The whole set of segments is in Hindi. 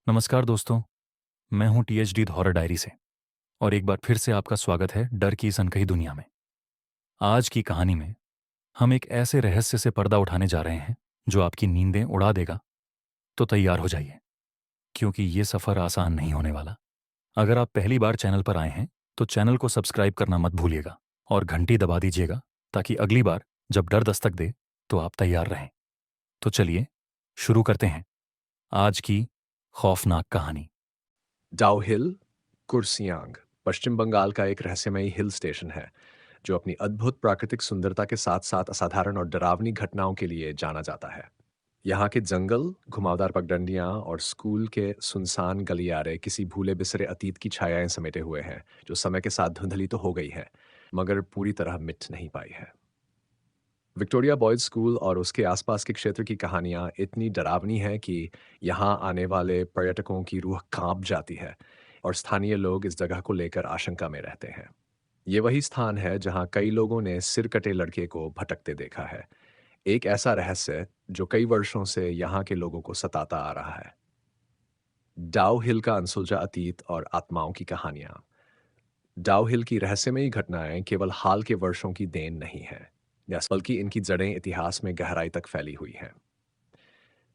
नमस्कार दोस्तों। मैं हूं टीएचडी हॉरर डायरी से और एक बार फिर से आपका स्वागत है डर की इस अनकही दुनिया में। आज की कहानी में हम एक ऐसे रहस्य से पर्दा उठाने जा रहे हैं जो आपकी नींदें उड़ा देगा। तो तैयार हो जाइए, क्योंकि ये सफ़र आसान नहीं होने वाला। अगर आप पहली बार चैनल पर आए हैं तो चैनल को सब्सक्राइब करना मत भूलिएगा और घंटी दबा दीजिएगा, ताकि अगली बार जब डर दस्तक दे तो आप तैयार रहें। तो चलिए शुरू करते हैं आज की खौफनाक कहानी। डाउ हिल, कुर्सियांग, पश्चिम बंगाल का एक रहस्यमयी हिल स्टेशन है जो अपनी अद्भुत प्राकृतिक सुंदरता के साथ साथ असाधारण और डरावनी घटनाओं के लिए जाना जाता है। यहाँ के जंगल, घुमावदार पगडंडियाँ और स्कूल के सुनसान गलियारे किसी भूले बिसरे अतीत की छायाएं समेटे हुए हैं, जो समय के साथ धुंधली तो हो गई है, मगर पूरी तरह मिट नहीं पाई है। विक्टोरिया बॉयज स्कूल और उसके आसपास के क्षेत्र की कहानियाँ इतनी डरावनी हैं कि यहाँ आने वाले पर्यटकों की रूह कांप जाती है और स्थानीय लोग इस जगह को लेकर आशंका में रहते हैं। ये वही स्थान है जहाँ कई लोगों ने सिर कटे लड़के को भटकते देखा है, एक ऐसा रहस्य जो कई वर्षों से यहाँ के लोगों को सताता आ रहा है। डाउ हिल का अनसुलझा अतीत और आत्माओं की कहानियाँ। डाउ हिल की रहस्यमयी घटनाएं केवल हाल के वर्षों की देन नहीं है, बल्कि इनकी जड़ें इतिहास में गहराई तक फैली हुई हैं।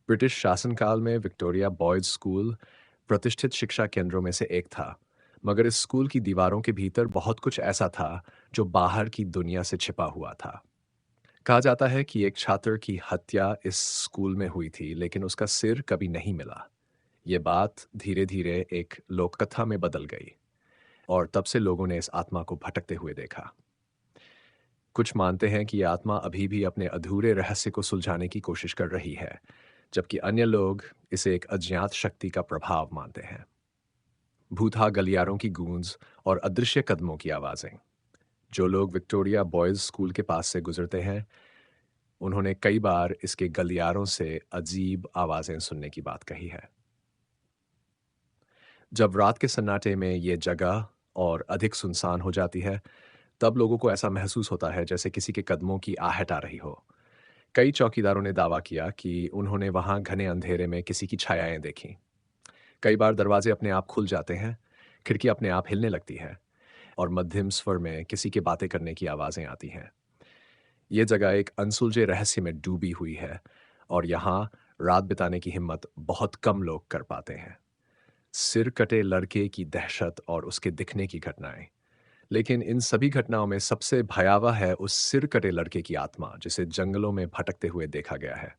ब्रिटिश शासनकाल में विक्टोरिया बॉयज स्कूल प्रतिष्ठित शिक्षा केंद्रों में से एक था, मगर इस स्कूल की दीवारों के भीतर बहुत कुछ ऐसा था जो बाहर की दुनिया से छिपा हुआ था। कहा जाता है कि एक छात्र की हत्या इस स्कूल में हुई थी, लेकिन उसका सिर कभी नहीं मिला। ये बात धीरे धीरे एक लोककथा में बदल गई और तब से लोगों ने इस आत्मा को भटकते हुए देखा। कुछ मानते हैं कि ये आत्मा अभी भी अपने अधूरे रहस्य को सुलझाने की कोशिश कर रही है, जबकि अन्य लोग इसे एक अज्ञात शक्ति का प्रभाव मानते हैं। भूतहा गलियारों की गूंज और अदृश्य कदमों की आवाजें। जो लोग विक्टोरिया बॉयज स्कूल के पास से गुजरते हैं, उन्होंने कई बार इसके गलियारों से अजीब आवाजें सुनने की बात कही है। जब रात के सन्नाटे में ये जगह और अधिक सुनसान हो जाती है, तब लोगों को ऐसा महसूस होता है जैसे किसी के कदमों की आहट आ रही हो। कई चौकीदारों ने दावा किया कि उन्होंने वहां घने अंधेरे में किसी की छायाएं देखीं। कई बार दरवाजे अपने आप खुल जाते हैं, खिड़की अपने आप हिलने लगती है और मध्यम स्वर में किसी के बातें करने की आवाजें आती हैं। ये जगह एक अनसुलझे रहस्य में डूबी हुई है और यहाँ रात बिताने की हिम्मत बहुत कम लोग कर पाते हैं। सिर कटे लड़के की दहशत और उसके दिखने की घटनाएं। लेकिन इन सभी घटनाओं में सबसे भयावह है उस सिर कटे लड़के की आत्मा, जिसे जंगलों में भटकते हुए देखा गया है।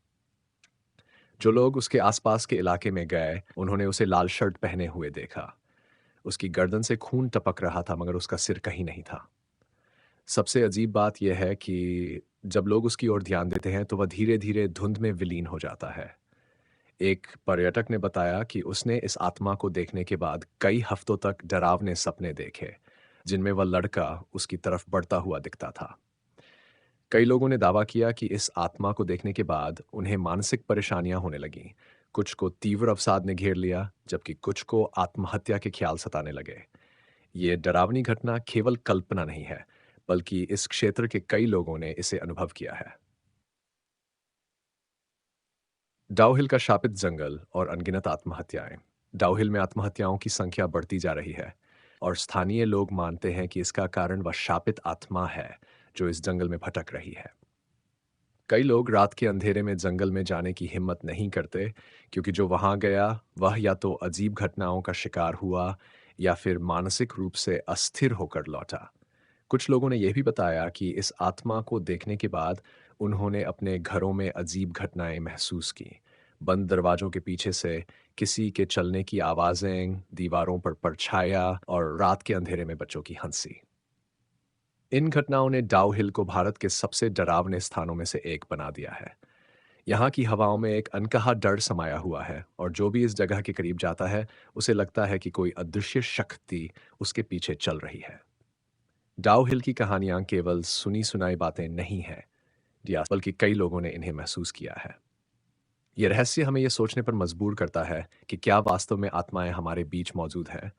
जो लोग उसके आसपास के इलाके में गए, उन्होंने उसे लाल शर्ट पहने हुए देखा। उसकी गर्दन से खून टपक रहा था, मगर उसका सिर कहीं नहीं था। सबसे अजीब बात यह है कि जब लोग उसकी ओर ध्यान देते हैं, तो वह धीरे-धीरे धुंध में विलीन हो जाता है। एक पर्यटक ने बताया कि उसने इस आत्मा को देखने के बाद कई हफ्तों तक डरावने सपने देखे, जिनमें वह लड़का उसकी तरफ बढ़ता हुआ दिखता था। कई लोगों ने दावा किया कि इस आत्मा को देखने के बाद उन्हें मानसिक परेशानियां होने लगीं। कुछ को तीव्र अवसाद ने घेर लिया, जबकि कुछ को आत्महत्या के ख्याल सताने लगे। ये डरावनी घटना केवल कल्पना नहीं है, बल्कि इस क्षेत्र के कई लोगों ने इसे अनुभव किया है। डाउहिल का शापित जंगल और अनगिनत आत्महत्याएं। डाउहिल में आत्महत्याओं की संख्या बढ़ती जा रही है और स्थानीय लोग मानते हैं कि इसका कारण वह शापित आत्मा है जो इस जंगल में भटक रही है। कई लोग रात के अंधेरे में जंगल में जाने की हिम्मत नहीं करते, क्योंकि जो वहां गया वह या तो अजीब घटनाओं का शिकार हुआ या फिर मानसिक रूप से अस्थिर होकर लौटा। कुछ लोगों ने यह भी बताया कि इस आत्मा को देखने के बाद उन्होंने अपने घरों में अजीब घटनाएं महसूस की। बंद दरवाजों के पीछे से किसी के चलने की आवाजें, दीवारों पर परछाया और रात के अंधेरे में बच्चों की हंसी। इन घटनाओं ने डाउ हिल को भारत के सबसे डरावने स्थानों में से एक बना दिया है। यहाँ की हवाओं में एक अनकहा डर समाया हुआ है और जो भी इस जगह के करीब जाता है, उसे लगता है कि कोई अदृश्य शक्ति उसके पीछे चल रही है। डाउ हिल की कहानियां केवल सुनी सुनाई बातें नहीं हैं, बल्कि कई लोगों ने इन्हें महसूस किया है। ये रहस्य हमें यह सोचने पर मजबूर करता है कि क्या वास्तव में आत्माएं हमारे बीच मौजूद हैं?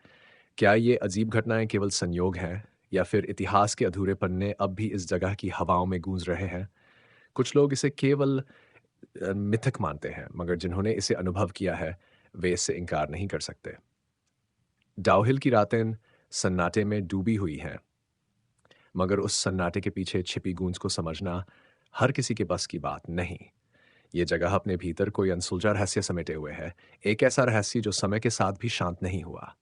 क्या ये अजीब घटनाएं केवल संयोग हैं, या फिर इतिहास के अधूरे पन्ने अब भी इस जगह की हवाओं में गूंज रहे हैं? कुछ लोग इसे केवल मिथक मानते हैं, मगर जिन्होंने इसे अनुभव किया है, वे इससे इनकार नहीं कर सकते। डाउहिल की रातें सन्नाटे में डूबी हुई हैं, मगर उस सन्नाटे के पीछे छिपी गूंज को समझना हर किसी के बस की बात नहीं। ये जगह अपने भीतर कोई अनसुलझा रहस्य समेटे हुए है, एक ऐसा रहस्य जो समय के साथ भी शांत नहीं हुआ।